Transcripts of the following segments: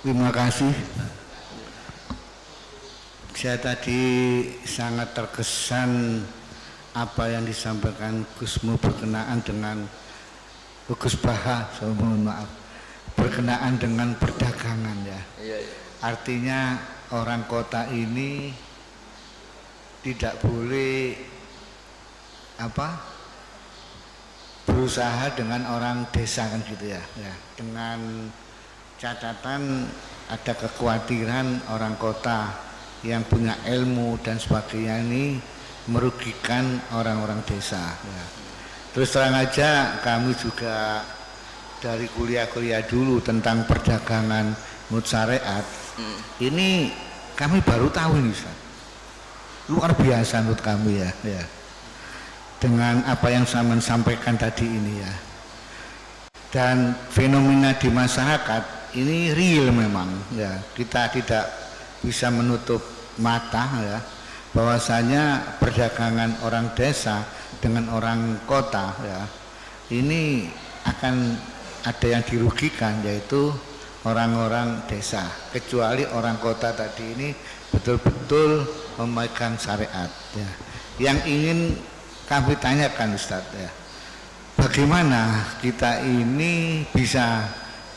Terima kasih. Saya tadi sangat terkesan apa yang disampaikan Gusmu berkenaan dengan Gus Baha, saya mohon maaf, berkenaan dengan perdagangan ya. Artinya orang kota ini tidak boleh berusaha dengan orang desa kan gitu ya. Dengan catatan ada kekhawatiran orang kota yang punya ilmu dan sebagainya ini merugikan orang-orang desa ya. Terus terang aja kami juga dari kuliah-kuliah dulu tentang perdagangan menurut syariat ini kami baru tahu ini Ustaz. Luar biasa menurut kami ya dengan apa yang saya sampaikan tadi ini ya. Dan fenomena di masyarakat ini real memang ya, kita tidak bisa menutup mata ya bahwasanya perdagangan orang desa dengan orang kota ya ini akan ada yang dirugikan, yaitu orang-orang desa, kecuali orang kota tadi ini betul-betul memegang syariat ya. Yang ingin kami tanyakan Ustadz ya, bagaimana kita ini bisa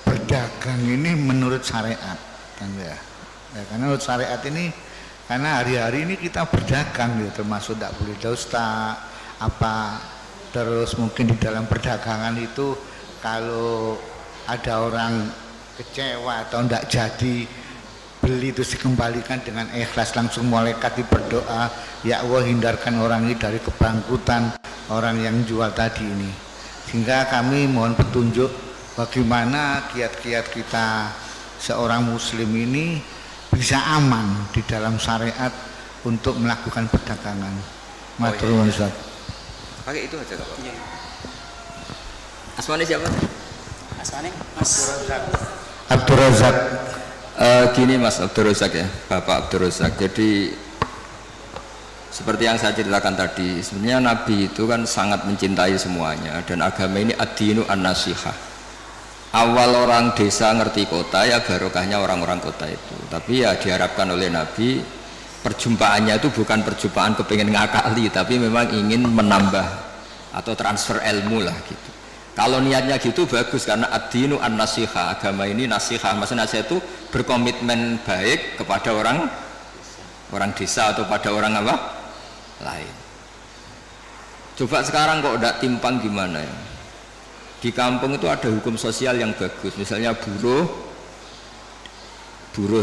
berdagang ini menurut syariat kan ya, karena menurut syariat ini, karena hari-hari ini kita berdagang ya, termasuk tidak boleh dusta terus mungkin di dalam perdagangan itu kalau ada orang kecewa atau tidak jadi beli terus dikembalikan dengan ikhlas, langsung malaikat berdoa, ya Allah hindarkan orang ini dari kebangkrutan orang yang jual tadi ini. Sehingga kami mohon petunjuk bagaimana kiat-kiat kita seorang muslim ini bisa aman di dalam syariat untuk melakukan perdagangan. Matur nuwun Ustaz. Pakai itu aja Kak. Iya. Asmane siapa? Asmane Mas Abdul Razak. Gini Mas Abdul Razak ya, Bapak Abdul Razak. Jadi seperti yang saya ceritakan tadi, sebenarnya Nabi itu kan sangat mencintai semuanya, dan agama ini ad-dinu an-nasihah. Awal orang desa ngerti kota ya barokahnya orang-orang kota itu. Tapi ya diharapkan oleh Nabi perjumpaannya itu bukan perjumpaan kepingin ngakali, tapi memang ingin menambah atau transfer ilmu lah gitu. Kalau niatnya gitu bagus, karena ad-dinu an-nasihah, agama ini nasihah, maksudnya nasihat itu berkomitmen baik kepada orang desa atau pada orang apa lain. Coba sekarang kok udah timpang gimana ya? Di kampung itu ada hukum sosial yang bagus, misalnya buruh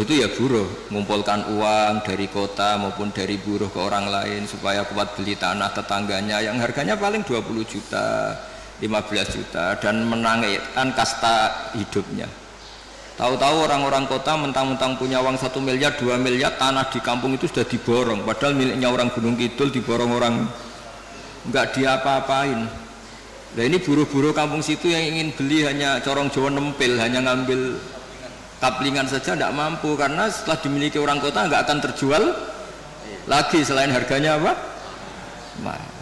itu ya buruh, mengumpulkan uang dari kota maupun dari buruh ke orang lain supaya kuat beli tanah tetangganya yang harganya paling 20 juta 15 juta dan menangkan kasta hidupnya. Tahu-tahu orang-orang kota mentang-mentang punya uang 1 miliar 2 miliar, tanah di kampung itu sudah diborong, padahal miliknya orang Gunung Kidul, diborong orang, enggak diapa-apain. Nah ini buruh-buruh kampung situ yang ingin beli hanya corong Jawa nempel, hanya ngambil kaplingan saja tidak mampu, karena setelah dimiliki orang kota enggak akan terjual lagi selain harganya apa? Mahal.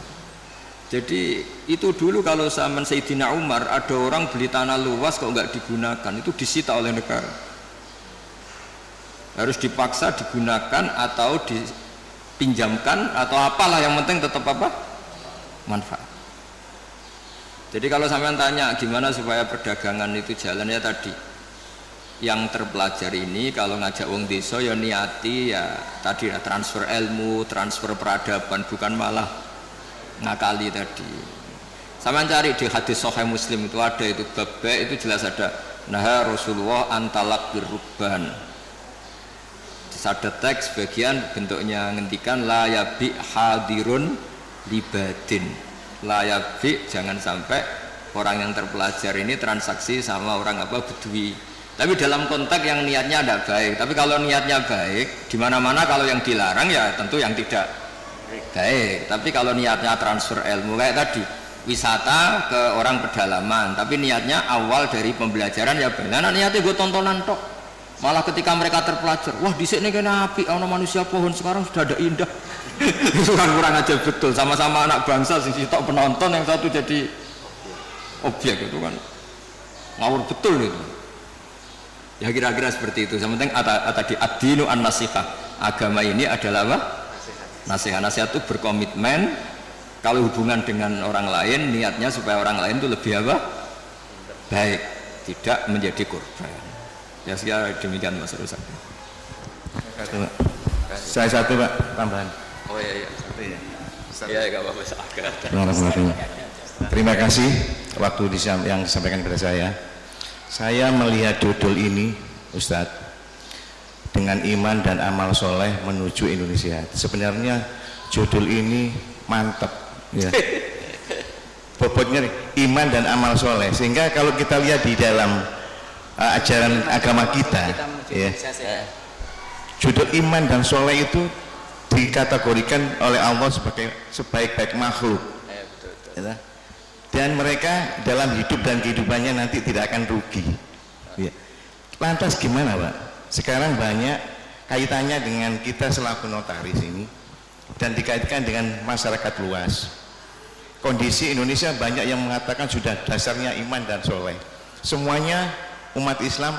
Jadi itu dulu kalau zaman Sayyidina Umar ada orang beli tanah luas kok enggak digunakan, itu disita oleh negara, harus dipaksa digunakan atau dipinjamkan atau apalah, yang penting tetap apa? Manfaat. Jadi kalau sampean tanya gimana supaya perdagangan itu jalan, ya tadi yang terpelajar ini kalau ngajak wong desa ya niati ya tadi ya transfer ilmu, transfer peradaban, bukan malah ngakali tadi. Sampean cari di hadis Sahih Muslim itu ada itu bab itu jelas ada nah Rasulullah antalak birruban. Ada teks bagian bentuknya ngendikan la yabi hadirun libadin. La yabi, jangan sampai orang yang terpelajar ini transaksi sama orang apa bedui. Tapi dalam konteks yang niatnya tidak baik. Tapi kalau niatnya baik, di mana-mana kalau yang dilarang ya tentu yang tidak baik. Tapi kalau niatnya transfer ilmu kayak tadi, wisata ke orang pedalaman, tapi niatnya awal dari pembelajaran ya benar. Nah, niatnya gue tontonan tok. Malah ketika mereka terpelajar, wah di sini kena api, ono manusia pohon sekarang sudah ada indah. Itu kan kurang aja betul. Sama-sama anak bangsa, sing sitok penonton, yang satu jadi objek, itu kan ngawur betul itu. Ya kira-kira seperti itu. Yang penting tadi ad-dinu an-nasihah. Agama ini adalah apa? Nasihat. Nasihat itu berkomitmen kalau hubungan dengan orang lain niatnya supaya orang lain itu lebih apa? Baik, tidak menjadi korban. Ya sekira demikian Mas Rusak. Saya satu Pak, tambahan. Oh iya. Satu ya. Iya, enggak apa-apa. Terima kasih waktu yang disampaikan kepada saya. Saya melihat judul ini, Ustadz, dengan iman dan amal soleh menuju Indonesia. Sebenarnya judul ini mantap, ya. Bobotnya iman dan amal soleh. Sehingga kalau kita lihat di dalam ajaran agama kita, ya, judul iman dan soleh itu dikategorikan oleh Allah sebagai sebaik-baik makhluk. Ya. Dan mereka dalam hidup dan kehidupannya nanti tidak akan rugi. Ya. Lantas gimana Pak? Sekarang banyak kaitannya dengan kita selaku notaris ini dan dikaitkan dengan masyarakat luas. Kondisi Indonesia banyak yang mengatakan sudah dasarnya iman dan soleh. Semuanya umat Islam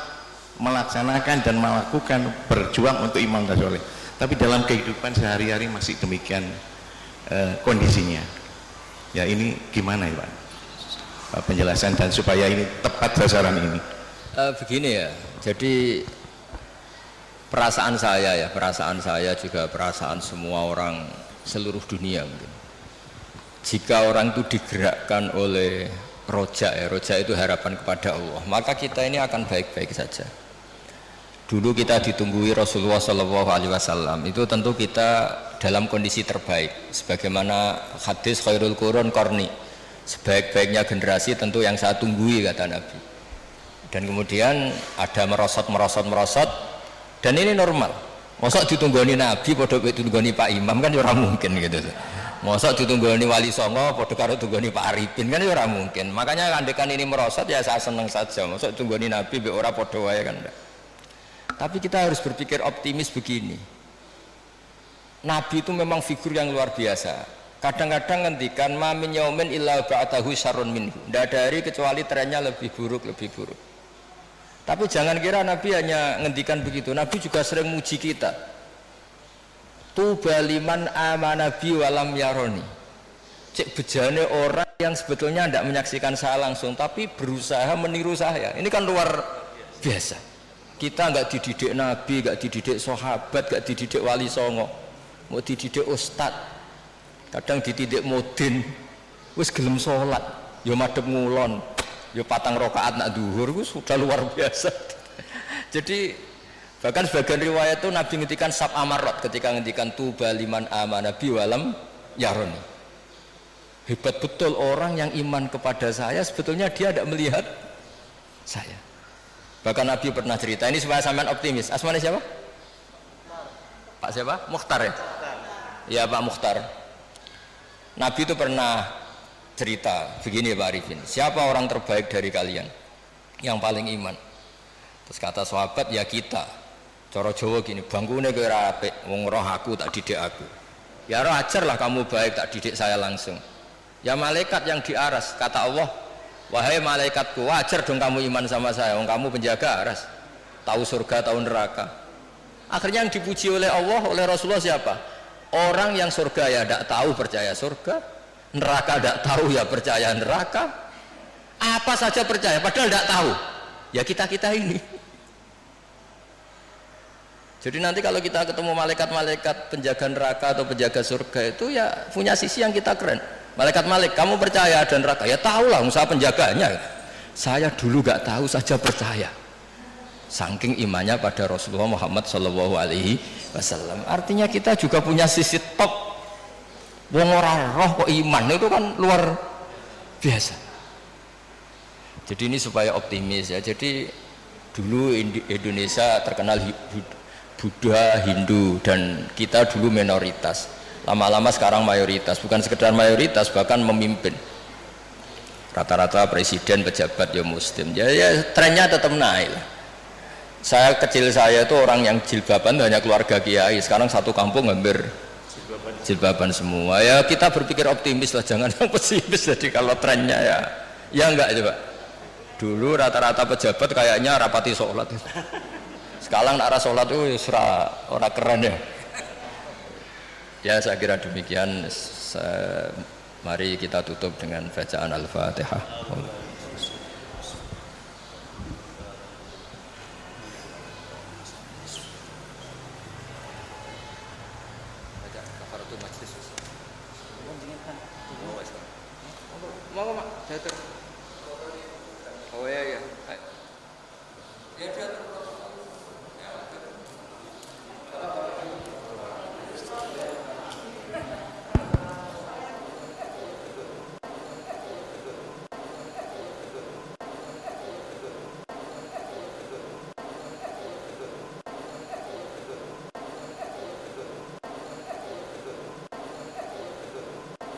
melaksanakan dan melakukan berjuang untuk iman dan soleh. Tapi dalam kehidupan sehari-hari masih demikian kondisinya. Ya ini gimana ya Pak? Penjelasan dan supaya ini tepat sasaran ini. Begini ya, jadi perasaan saya juga perasaan semua orang seluruh dunia mungkin. Jika orang itu digerakkan oleh roja itu harapan kepada Allah, maka kita ini akan baik-baik saja. Dulu kita ditunggui Rasulullah SAW, itu tentu kita dalam kondisi terbaik. Sebagaimana hadis khairul qurun qarni, sebaik-baiknya generasi tentu yang saya tunggui kata Nabi. Dan kemudian ada merosot dan ini normal. Masa ditunggoni Nabi padha ditunggoni Pak Imam kan ora mungkin gitu. Masa ditunggoni Wali Songo padha karo tunggoni Pak Arifin kan ora mungkin. Makanya andekan ini merosot ya saya senang saja. Masa tunggoni Nabi mbek ora padha wae kan enggak. Tapi kita harus berpikir optimis begini. Nabi itu memang figur yang luar biasa. Kadang-kadang ngendikan ma min yaumin illa ba'dahu syarrun minhu. Tidak ada hari kecuali trennya lebih buruk. Tapi jangan kira Nabi hanya ngendikan begitu. Nabi juga sering muji kita. Tuba liman amana bi walam yaroni. Cek bejane orang yang sebetulnya tidak menyaksikan saya langsung tapi berusaha meniru saya. Ini kan luar biasa. Kita nggak dididik Nabi, nggak dididik sahabat, nggak dididik Wali Songo, mau dididik ustad. Kadang dididik modin, wis gelem sholat, yo madhep ngulon, yo patang rakaat nak duhur, itu sudah luar biasa. Jadi bahkan sebagian riwayat itu Nabi ngendikan sab amarot ketika ngendikan tuba liman amana bi walam yaroni. Hebat betul orang yang iman kepada saya, sebetulnya dia tidak melihat saya. Bahkan Nabi pernah cerita, ini supaya sampean optimis. Asmane siapa? Pak siapa? Mukhtar ya? Ya Pak Mukhtar. Nabi itu pernah cerita begini Pak Arifin, siapa orang terbaik dari kalian yang paling iman? Terus kata sahabat, ya kita. Cara Jawa gini, bangkune kowe ora apik, wong roh aku tak didik aku. Ya roh ajarlah kamu baik, tak didik saya langsung. Ya malaikat yang di aras, kata Allah, wahai malaikatku, wajar dong kamu iman sama saya, wong kamu penjaga aras, tahu surga, tahu neraka. Akhirnya yang dipuji oleh Allah, oleh Rasulullah siapa? Orang yang surga ya tidak tahu percaya surga, neraka tidak tahu ya percaya neraka, apa saja percaya padahal tidak tahu. Ya kita ini. Jadi nanti kalau kita ketemu malaikat-malaikat penjaga neraka atau penjaga surga itu ya punya sisi yang kita keren. Malaikat kamu percaya ada neraka? Ya tahulah, usaha penjaganya. Saya dulu gak tahu saja percaya. Saking imannya pada Rasulullah Muhammad SAW. Artinya kita juga punya sisi top. Wong ora roh kok iman itu kan luar biasa. Jadi ini supaya optimis ya. Jadi dulu Indonesia terkenal Buddha, Hindu, dan kita dulu minoritas. Lama-lama sekarang mayoritas. Bukan sekedar mayoritas, bahkan memimpin. Rata-rata presiden, pejabat ya Muslim. Ya trennya tetap naik lah. Kecil saya itu orang yang jilbaban hanya keluarga kiai, sekarang satu kampung hampir jilbaban semua. Ya kita berpikir optimis lah, jangan yang pesimis. Jadi kalau trennya ya enggak itu Pak. Dulu rata-rata pejabat kayaknya rapati sholat. Sekarang nak sholat itu ora keren ya. Ya saya kira demikian. Mari kita tutup dengan bacaan Al-Fatihah. Oh ya ya. Ya